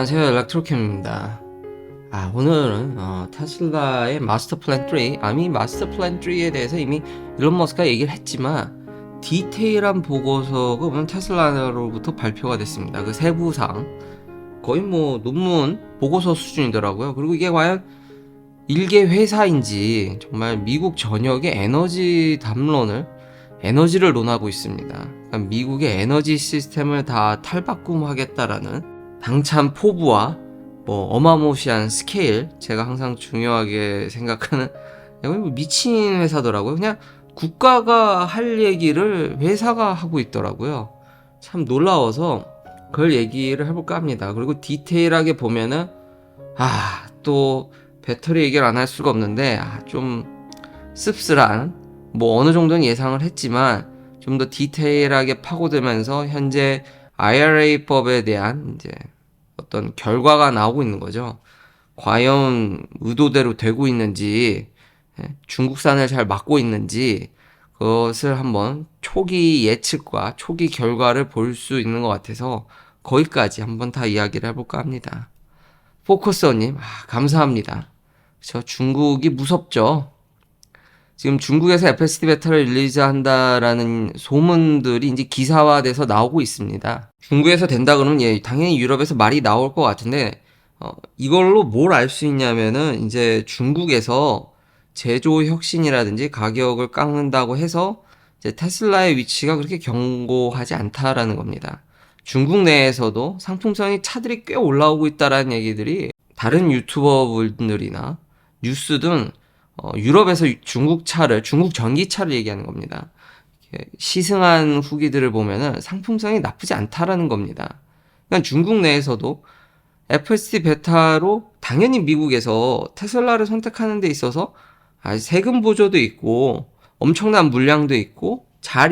안녕하세요. 엘렉트로캠입니다. 오늘은 테슬라의 마스터 플랜 3, 이미 마스터 플랜 3에 대해서 이미 일론 머스크가 얘기를 했지만 디테일한 보고서가 오늘 테슬라로부터 발표가 됐습니다. 그 세부상 거의 뭐 논문 보고서 수준이더라고요. 그리고 이게 과연 일개 회사인지 정말 미국 전역의 에너지를 논하고 있습니다. 그러니까 미국의 에너지 시스템을 다 탈바꿈하겠다라는 당찬 포부와 뭐 어마무시한 스케일, 제가 항상 중요하게 생각하는 미친 회사더라고요. 그냥 국가가 할 얘기를 회사가 하고 있더라고요. 참 놀라워서 그걸 얘기를 해볼까 합니다. 그리고 디테일하게 보면은 또 배터리 얘기를 안 할 수가 없는데 좀 씁쓸한, 뭐 어느 정도는 예상을 했지만 좀 더 디테일하게 파고들면서 현재 IRA법에 대한 이제 어떤 결과가 나오고 있는 거죠. 과연 의도대로 되고 있는지, 중국산을 잘 막고 있는지, 그것을 한번 초기 예측과 초기 결과를 볼 수 있는 것 같아서 거기까지 한번 다 이야기를 해볼까 합니다. 포커서님, 감사합니다. 중국이 무섭죠. 지금 중국에서 FSD 베타를 릴리즈한다라는 소문들이 이제 기사화돼서 나오고 있습니다. 중국에서 된다 그러면 당연히 유럽에서 말이 나올 것 같은데, 이걸로 뭘 알 수 있냐면은 이제 중국에서 제조 혁신이라든지 가격을 깎는다고 해서 이제 테슬라의 위치가 그렇게 견고하지 않다라는 겁니다. 중국 내에서도 상품성이 차들이 꽤 올라오고 있다라는 얘기들이 다른 유튜버 분들이나 뉴스 등 유럽에서 중국 전기차를 얘기하는 겁니다. 시승한 후기들을 보면은 상품성이 나쁘지 않다라는 겁니다. 그러니까 중국 내에서도 FSD 베타로 당연히 미국에서 테슬라를 선택하는 데 있어서 세금 보조도 있고 엄청난 물량도 있고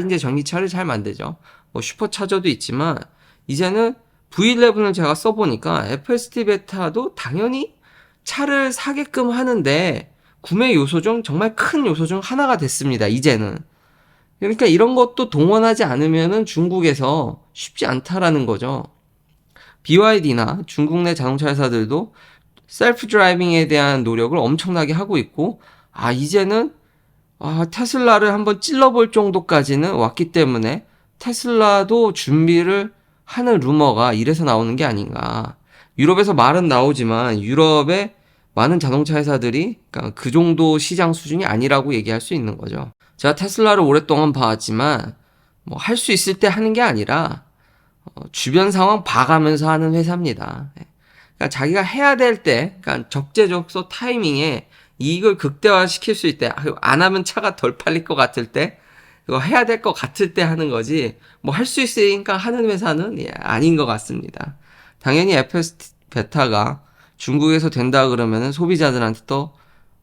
이제 전기차를 잘 만들죠. 뭐 슈퍼차저도 있지만 이제는 V11을 제가 써보니까 FSD 베타도 당연히 차를 사게끔 하는데 구매 요소 중 정말 큰 요소 중 하나가 됐습니다. 이제는. 그러니까 이런 것도 동원하지 않으면은 중국에서 쉽지 않다라는 거죠. BYD나 중국 내 자동차 회사들도 셀프 드라이빙에 대한 노력을 엄청나게 하고 있고, 이제는 테슬라를 한번 찔러볼 정도까지는 왔기 때문에 테슬라도 준비를 하는 루머가 이래서 나오는 게 아닌가. 유럽에서 말은 나오지만 유럽의 많은 자동차 회사들이 그러니까 그 정도 시장 수준이 아니라고 얘기할 수 있는 거죠. 제가 테슬라를 오랫동안 봐왔지만 뭐 할 수 있을 때 하는 게 아니라 주변 상황 봐가면서 하는 회사입니다. 그러니까 자기가 해야 될 때, 그러니까 적재적소 타이밍에 이익을 극대화시킬 수 있을 때, 안 하면 차가 덜 팔릴 것 같을 때, 그거 해야 될 것 같을 때 하는 거지, 뭐 할 수 있으니까 하는 회사는 아닌 것 같습니다. 당연히 FSD 베타가 중국에서 된다 그러면은 소비자들한테 또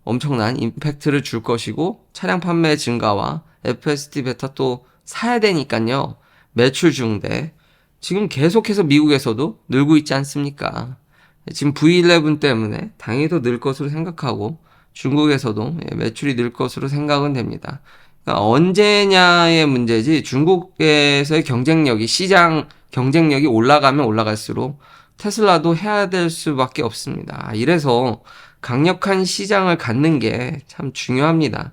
엄청난 임팩트를 줄 것이고, 차량 판매 증가와 FSD 베타 또 사야 되니까요. 매출 증대. 지금 계속해서 미국에서도 늘고 있지 않습니까? 지금 V11 때문에 당연히 더 늘 것으로 생각하고 중국에서도 매출이 늘 것으로 생각은 됩니다. 그러니까 언제냐의 문제지 중국에서의 시장 경쟁력이 올라가면 올라갈수록 테슬라도 해야 될 수밖에 없습니다. 이래서 강력한 시장을 갖는 게 참 중요합니다.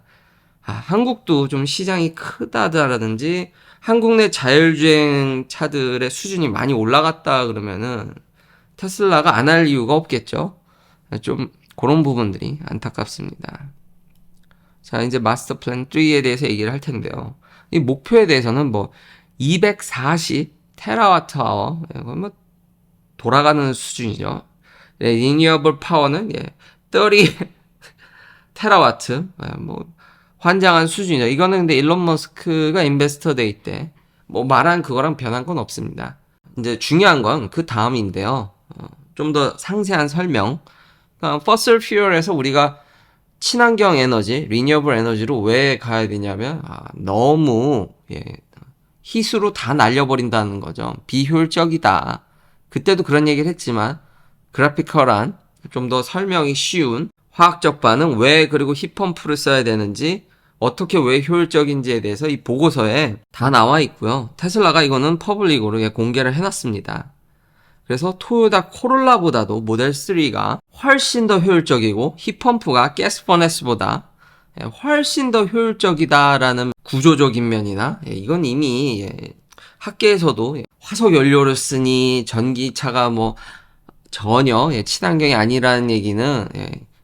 한국도 좀 시장이 크다라든지 한국 내 자율주행 차들의 수준이 많이 올라갔다 그러면은 테슬라가 안 할 이유가 없겠죠. 좀 그런 부분들이 안타깝습니다. 자, 이제 마스터 플랜 3에 대해서 얘기를 할 텐데요. 이 목표에 대해서는 뭐 240 테라와트 아워, 뭐 돌아가는 수준이죠. 리니어블 파워는 30 테라와트, 뭐 환장한 수준이죠. 이거는 근데 일론 머스크가 인베스터 데이 때 뭐 말한 그거랑 변한 건 없습니다. 이제 중요한 건 그 다음인데요. 좀 더 상세한 설명. 그러니까 퍼슬 퓨얼에서 우리가 친환경 에너지, 리니어블 에너지로 왜 가야 되냐면 너무 희수로 다 날려버린다는 거죠. 비효율적이다. 그때도 그런 얘기를 했지만 그래피컬한 좀 더 설명이 쉬운 화학적 반응, 그리고 힙펌프를 써야 되는지, 어떻게 왜 효율적인지에 대해서 이 보고서에 다 나와 있고요. 테슬라가 이거는 퍼블릭으로 공개를 해놨습니다. 그래서 토요타 코롤라보다도 모델 3가 훨씬 더 효율적이고 힙펌프가 가스 퍼네스보다 훨씬 더 효율적이다라는 구조적인 면이나 이건 이미 학계에서도 화석 연료를 쓰니 전기차가 뭐 전혀 친환경이 아니라는 얘기는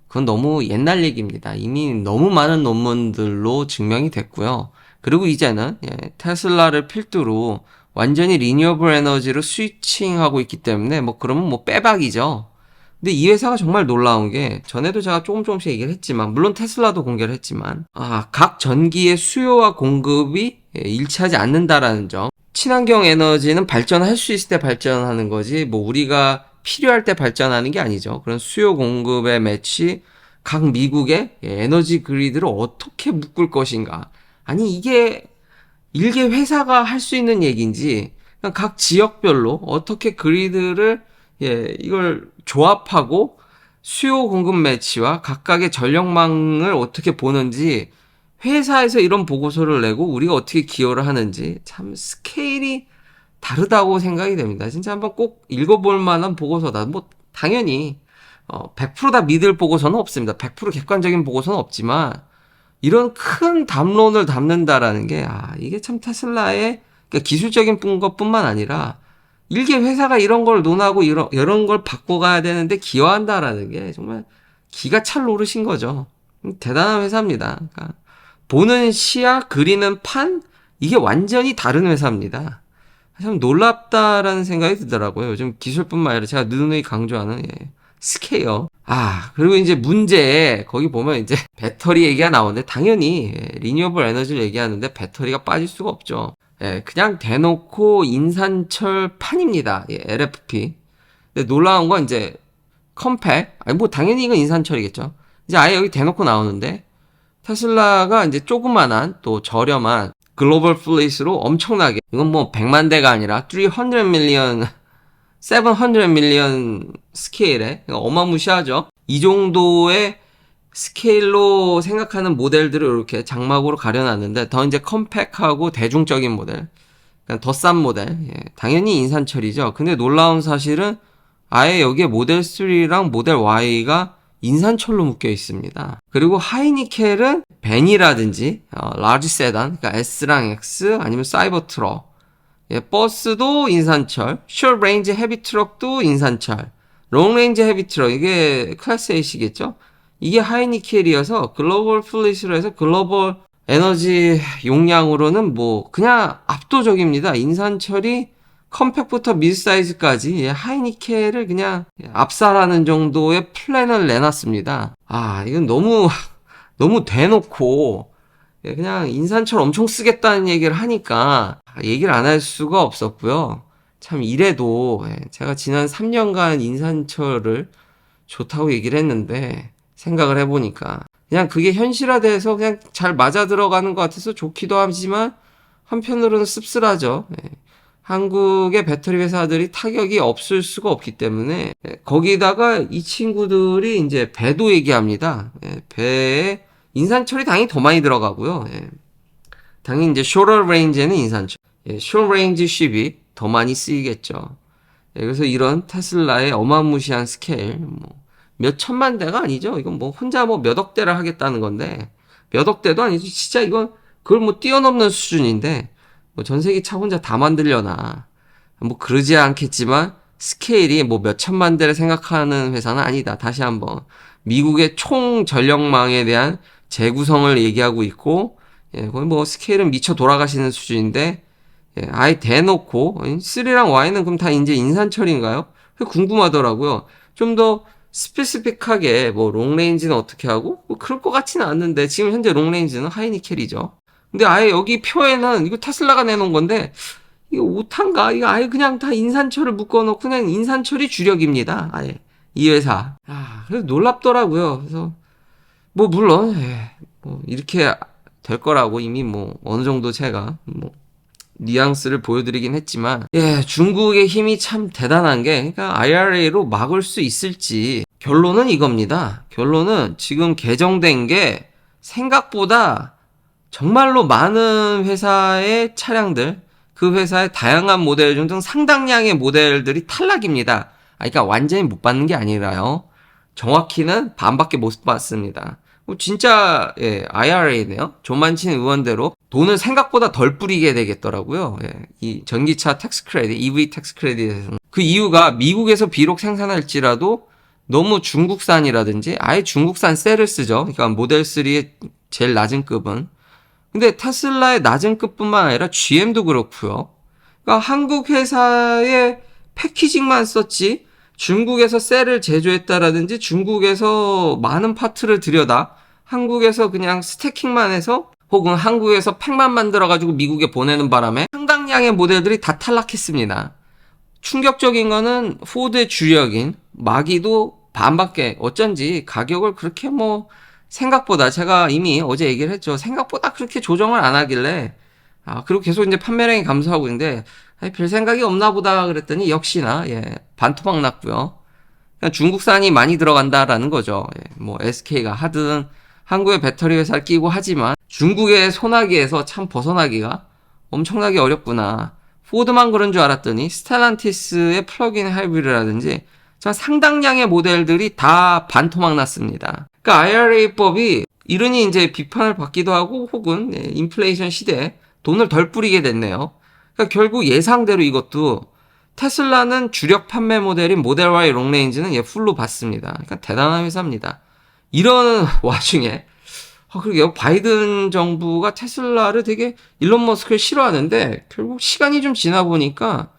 그건 너무 옛날 얘기입니다. 이미 너무 많은 논문들로 증명이 됐고요. 그리고 이제는 테슬라를 필두로 완전히 리뉴어블 에너지로 스위칭하고 있기 때문에 뭐 그러면 뭐 빼박이죠. 근데 이 회사가 정말 놀라운 게 전에도 제가 조금씩 얘기를 했지만 물론 테슬라도 공개를 했지만 각 전기의 수요와 공급이 일치하지 않는다라는 점. 친환경 에너지는 발전할 수 있을 때 발전하는 거지 뭐 우리가 필요할 때 발전하는 게 아니죠. 그런 수요 공급의 매치 각 미국의 에너지 그리드를 어떻게 묶을 것인가. 아니 이게 일개 회사가 할 수 있는 얘기인지 각 지역별로 어떻게 그리드를 이걸 조합하고 수요 공급 매치와 각각의 전력망을 어떻게 보는지 회사에서 이런 보고서를 내고 우리가 어떻게 기여를 하는지 참 스케일이 다르다고 생각이 됩니다. 진짜 한번 꼭 읽어볼 만한 보고서다. 뭐 당연히 100%다 믿을 보고서는 없습니다. 100% 객관적인 보고서는 없지만 이런 큰 담론을 담는다라는 게 이게 참 테슬라의 그러니까 기술적인 것뿐만 아니라 일개 회사가 이런 걸 논하고 이런 걸 바꿔가야 되는데 기여한다라는 게 정말 기가 찰 노릇인 거죠. 대단한 회사입니다. 그러니까 보는 시야, 그리는 판 이게 완전히 다른 회사입니다. 참 놀랍다라는 생각이 들더라고요. 요즘 기술뿐만 아니라 제가 누누이 강조하는 스케일. 그리고 이제 문제 거기 보면 이제 배터리 얘기가 나오는데 당연히 리뉴어블 에너지를 얘기하는데 배터리가 빠질 수가 없죠. 그냥 대놓고 인산철 판입니다. LFP. 근데 놀라운 건 이제 컴팩. 뭐 당연히 이건 인산철이겠죠. 이제 아예 여기 대놓고 나오는데 테슬라가 이제 조그만한 또 저렴한 글로벌 플레이스로 엄청나게 이건 뭐 100만 대가 아니라 300 밀리언 700 밀리언 스케일에 어마무시하죠. 이 정도의 스케일로 생각하는 모델들을 이렇게 장막으로 가려놨는데 더 이제 컴팩하고 대중적인 모델 그러니까 더 싼 모델 당연히 인산철이죠. 근데 놀라운 사실은 아예 여기에 모델 3랑 모델 Y가 인산철로 묶여 있습니다. 그리고 하이니켈은 벤이라든지 라지 세단 그러니까 S랑 X 아니면 사이버 트럭 버스도 인산철, 숏 레인지 헤비 트럭도 인산철, 롱 레인지 헤비 트럭 이게 클래스 8이겠죠? 이게 하이니켈이어서 글로벌 플릿으로 해서 글로벌 에너지 용량으로는 뭐 그냥 압도적입니다. 인산철이 컴팩부터 미드사이즈까지 하이니켈을 그냥 압살하는 정도의 플랜을 내놨습니다. 이건 너무 대놓고 그냥 인산철 엄청 쓰겠다는 얘기를 하니까 얘기를 안 할 수가 없었고요. 참 이래도 제가 지난 3년간 인산철을 좋다고 얘기를 했는데 생각을 해보니까 그냥 그게 현실화돼서 그냥 잘 맞아 들어가는 것 같아서 좋기도 하지만 한편으로는 씁쓸하죠. 한국의 배터리 회사들이 타격이 없을 수가 없기 때문에 거기다가 이 친구들이 이제 배도 얘기합니다. 배에 인산철이 당연히 더 많이 들어가고요. 당연히 이제 shorter range에는 인산철, short range 쉽이 더 많이 쓰이겠죠. 그래서 이런 테슬라의 어마무시한 스케일, 뭐 몇 천만 대가 아니죠. 이건 뭐 혼자 뭐 몇 억 대를 하겠다는 건데 몇 억 대도 아니죠. 진짜 이건 그걸 뭐 뛰어넘는 수준인데 뭐 전 세계 차 혼자 다 만들려나 뭐 그러지 않겠지만 스케일이 뭐 몇 천만 대를 생각하는 회사는 아니다. 다시 한번 미국의 총 전력망에 대한 재구성을 얘기하고 있고 거의 뭐 스케일은 미쳐 돌아가시는 수준인데 아예 대놓고 3랑 Y는 그럼 다 이제 인산철인가요? 궁금하더라고요. 좀 더 스페시픽하게 뭐 롱레인지는 어떻게 하고 뭐 그럴 것 같지는 않는데 지금 현재 롱레인지는 하이니켈이죠. 근데 아예 여기 표에는 이거 테슬라가 내놓은 건데 이거 오탄가? 이거 아예 그냥 다 인산철을 묶어놓고 그냥 인산철이 주력입니다. 아예 이 회사. 그래서 놀랍더라고요. 그래서 뭐 물론 뭐 이렇게 될 거라고 이미 뭐 어느 정도 제가 뭐 뉘앙스를 보여드리긴 했지만 중국의 힘이 참 대단한 게 그러니까 IRA로 막을 수 있을지 결론은 이겁니다. 결론은 지금 개정된 게 생각보다 정말로 많은 회사의 차량들 그 회사의 다양한 모델 중 상당량의 모델들이 탈락입니다. 그러니까 완전히 못 받는 게 아니라요. 정확히는 반밖에 못 받습니다. 진짜 IRA네요. 조만친 의원대로 돈을 생각보다 덜 뿌리게 되겠더라고요. 이 전기차 텍스 크레딧, EV 텍스 크레딧에서는. 그 이유가 미국에서 비록 생산할지라도 너무 중국산이라든지 아예 중국산 셀을 쓰죠. 그러니까 모델 3의 제일 낮은 급은. 근데 테슬라의 낮은 급뿐만 아니라 GM도 그렇고요. 그러니까 한국 회사의 패키징만 썼지 중국에서 셀을 제조했다라든지 중국에서 많은 파트를 들여다 한국에서 그냥 스태킹만 해서 혹은 한국에서 팩만 만들어가지고 미국에 보내는 바람에 상당량의 모델들이 다 탈락했습니다. 충격적인 거는 포드의 주력인 마기도 반밖에 어쩐지 가격을 그렇게 생각보다 제가 이미 어제 얘기를 했죠. 생각보다 그렇게 조정을 안 하길래 그리고 계속 이제 판매량이 감소하고 있는데 별 생각이 없나 보다 그랬더니 역시나 반토막 났고요. 그냥 중국산이 많이 들어간다라는 거죠. SK가 하든 한국의 배터리 회사를 끼고 하지만 중국의 소나기에서 참 벗어나기가 엄청나게 어렵구나. 포드만 그런 줄 알았더니 스텔란티스의 플러그인 하이브리드라든지 상당량의 모델들이 다 반토막 났습니다. 그러니까 IRA법이 이러니 이제 비판을 받기도 하고 혹은 인플레이션 시대에 돈을 덜 뿌리게 됐네요. 그러니까 결국 예상대로 이것도 테슬라는 주력 판매 모델인 모델 Y 롱레인지는 풀로 받습니다. 그러니까 대단한 회사입니다. 이런 와중에 그러게요. 바이든 정부가 테슬라를 되게 일론 머스크를 싫어하는데 결국 시간이 좀 지나 보니까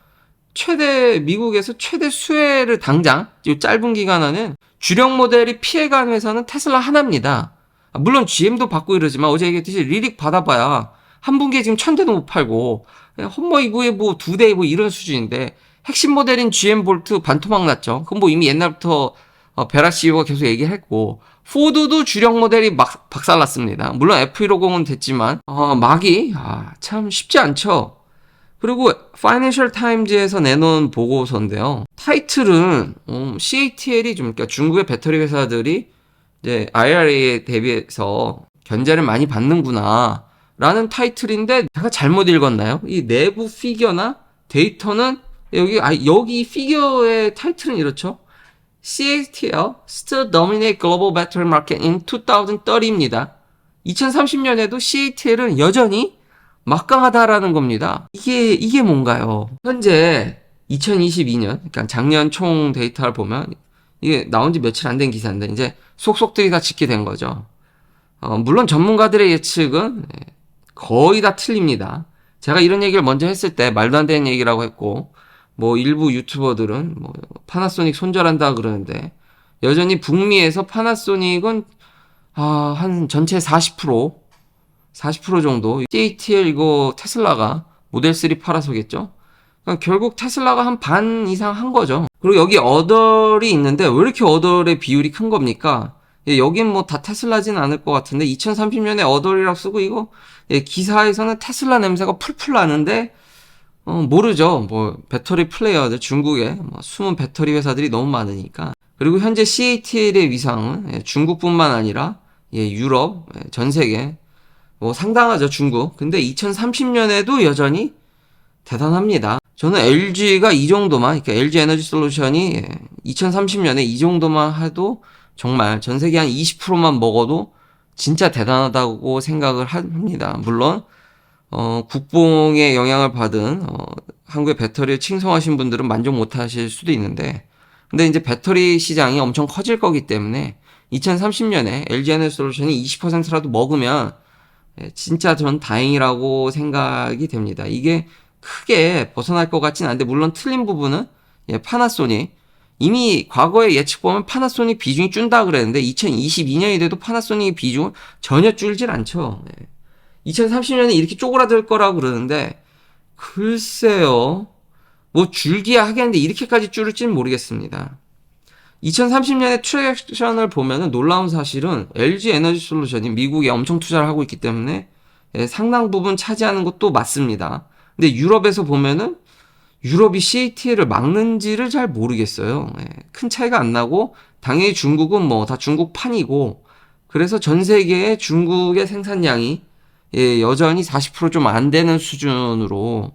미국에서 최대 수혜를 당장 이 짧은 기간 안에 주력 모델이 피해간 회사는 테슬라 하나입니다. 물론 GM도 받고 이러지만 어제 얘기했듯이 리릭 받아봐야 한 분기에 지금 1000대도 못 팔고 이거에 2대 이런 수준인데 핵심 모델인 GM 볼트 반토막 났죠. 그건 이미 옛날부터 베라 CEO가 계속 얘기했고 포드도 주력 모델이 막 박살났습니다. 물론 F150은 됐지만 막이 참 쉽지 않죠. 그리고 파이낸셜 타임즈에서 내놓은 보고서인데요. 타이틀은 CATL이 그러니까 중국의 배터리 회사들이 이제 IRA에 대비해서 견제를 많이 받는구나 라는 타이틀인데 제가 잘못 읽었나요? 이 내부 피겨나 데이터는 여기 피겨의 타이틀은 이렇죠. CATL still dominate global battery market in 2030입니다. 2030년에도 CATL은 여전히 막강하다라는 겁니다. 이게 뭔가요? 현재 2022년, 그러니까 작년 총 데이터를 보면 이게 나온 지 며칠 안 된 기사인데 이제 속속들이 다 짓게 된 거죠. 물론 전문가들의 예측은 거의 다 틀립니다. 제가 이런 얘기를 먼저 했을 때 말도 안 되는 얘기라고 했고 일부 유튜버들은 파나소닉 손절한다 그러는데 여전히 북미에서 파나소닉은 한 전체 40% 정도 CATL 이거 테슬라가 모델 3 팔아서겠죠. 그러니까 결국 테슬라가 한 반 이상 한 거죠. 그리고 여기 어덜이 있는데 왜 이렇게 어덜의 비율이 큰 겁니까? 여긴 다 테슬라진 않을 것 같은데 2030년에 어덜이라고 쓰고 이거 기사에서는 테슬라 냄새가 풀풀 나는데 모르죠. 배터리 플레이어들 중국에 숨은 배터리 회사들이 너무 많으니까. 그리고 현재 CATL의 위상은 중국뿐만 아니라 유럽, 전 세계 상당하죠, 중국. 근데 2030년에도 여전히 대단합니다. 저는 LG가 이 정도만, 그러니까 LG 에너지 솔루션이 2030년에 이 정도만 해도 정말 전 세계 한 20%만 먹어도 진짜 대단하다고 생각을 합니다. 물론, 국뽕의 영향을 받은, 한국의 배터리를 칭송하신 분들은 만족 못 하실 수도 있는데, 근데 이제 배터리 시장이 엄청 커질 거기 때문에 2030년에 LG 에너지 솔루션이 20%라도 먹으면 진짜 전 다행이라고 생각이 됩니다. 이게 크게 벗어날 것 같진 않은데 물론 틀린 부분은 파나소닉 이미 과거에 예측 보면 파나소닉 비중이 준다 그랬는데 2022년이 돼도 파나소닉 비중은 전혀 줄질 않죠. 2030년에 이렇게 쪼그라들 거라고 그러는데 글쎄요. 줄기야 하겠는데 이렇게까지 줄을지는 모르겠습니다. 2030년에 트랙션을 보면은 놀라운 사실은 LG 에너지 솔루션이 미국에 엄청 투자를 하고 있기 때문에 상당 부분 차지하는 것도 맞습니다. 근데 유럽에서 보면은 유럽이 CATL을 막는지를 잘 모르겠어요. 큰 차이가 안 나고 당연히 중국은 다 중국판이고 그래서 전 세계의 중국의 생산량이 여전히 40% 좀 안 되는 수준으로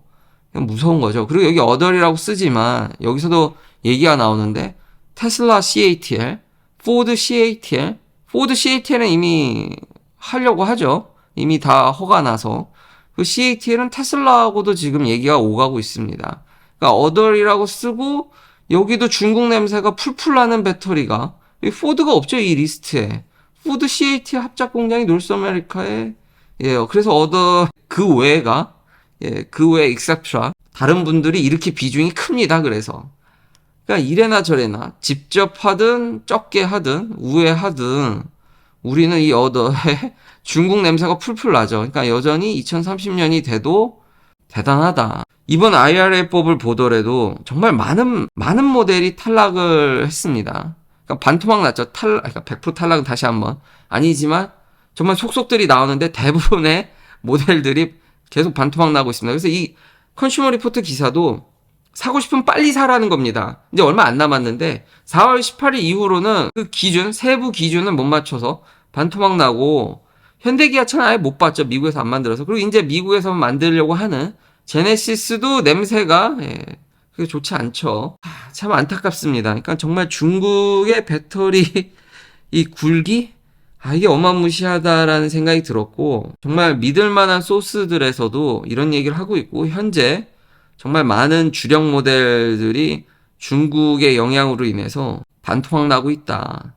무서운 거죠. 그리고 여기 other이라고 쓰지만 여기서도 얘기가 나오는데 테슬라 CATL, 포드 CATL, 포드 CATL은 이미 하려고 하죠. 이미 다 허가 나서. 그 CATL은 테슬라하고도 지금 얘기가 오가고 있습니다. 그러니까 other이라고 쓰고 여기도 중국 냄새가 풀풀 나는 배터리가 포드가 없죠, 이 리스트에. 포드 CATL 합작 공장이 노스 아메리카에 예, 그래서 other 그 외가 예, 그 외 except라 다른 분들이 이렇게 비중이 큽니다. 그래서 그러니까 이래나 저래나 직접 하든 적게 하든 우회하든 우리는 이 other에 중국 냄새가 풀풀 나죠. 그러니까 여전히 2030년이 돼도 대단하다. 이번 IRA법을 보더라도 정말 많은 모델이 탈락을 했습니다. 그러니까 반토막 났죠. 그러니까 100% 탈락은 다시 한번 아니지만 정말 속속들이 나오는데 대부분의 모델들이 계속 반토막 나고 있습니다. 그래서 이 컨슈머 리포트 기사도 사고 싶으면 빨리 사라는 겁니다. 이제 얼마 안 남았는데 4월 18일 이후로는 그 기준, 세부 기준을 못 맞춰서 반토막 나고 현대기아차는 아예 못 봤죠. 미국에서 안 만들어서. 그리고 이제 미국에서 만들려고 하는 제네시스도 냄새가 예, 그게 좋지 않죠. 참 안타깝습니다. 그러니까 정말 중국의 배터리 이 굴기? 이게 어마무시하다라는 생각이 들었고 정말 믿을 만한 소스들에서도 이런 얘기를 하고 있고 현재 정말 많은 주력 모델들이 중국의 영향으로 인해서 반토막 나고 있다.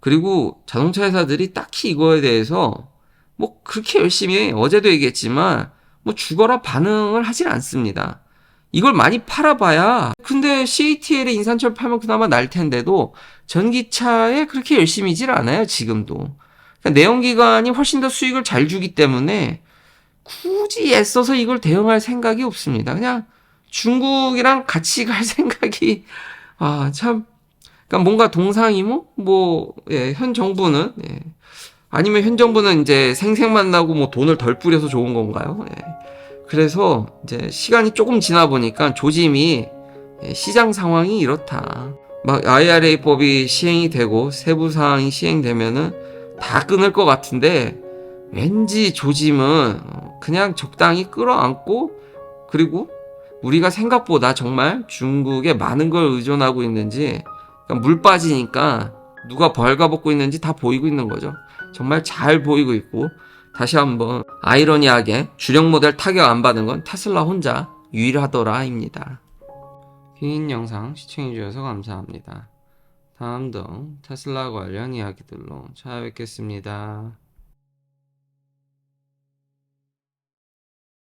그리고 자동차 회사들이 딱히 이거에 대해서 뭐 그렇게 열심히 어제도 얘기했지만 뭐 죽어라 반응을 하질 않습니다. 이걸 많이 팔아봐야 근데 CATL에 인산철 팔면 그나마 날 텐데도 전기차에 그렇게 열심히질 않아요. 지금도. 그러니까 내연기관이 훨씬 더 수익을 잘 주기 때문에 굳이 애써서 이걸 대응할 생각이 없습니다. 그냥 중국이랑 같이 갈 생각이 참 그러니까 뭔가 동상이모 예, 현 정부는 예. 아니면 현 정부는 이제 생색만 나고 뭐 돈을 덜 뿌려서 좋은 건가요? 예. 그래서 이제 시간이 조금 지나 보니까 조짐이 예, 시장 상황이 이렇다. 막 IRA법이 시행이 되고 세부 사항이 시행되면은 다 끊을 것 같은데 왠지 조짐은 그냥 적당히 끌어안고 그리고 우리가 생각보다 정말 중국에 많은 걸 의존하고 있는지 그러니까 물 빠지니까 누가 벌가벗고 있는지 다 보이고 있는 거죠. 정말 잘 보이고 있고 다시 한번 아이러니하게 주력 모델 타격 안 받은 건 테슬라 혼자 유일하더라입니다. 긴 영상 시청해주셔서 감사합니다. 다음도 테슬라 관련 이야기들로 찾아뵙겠습니다.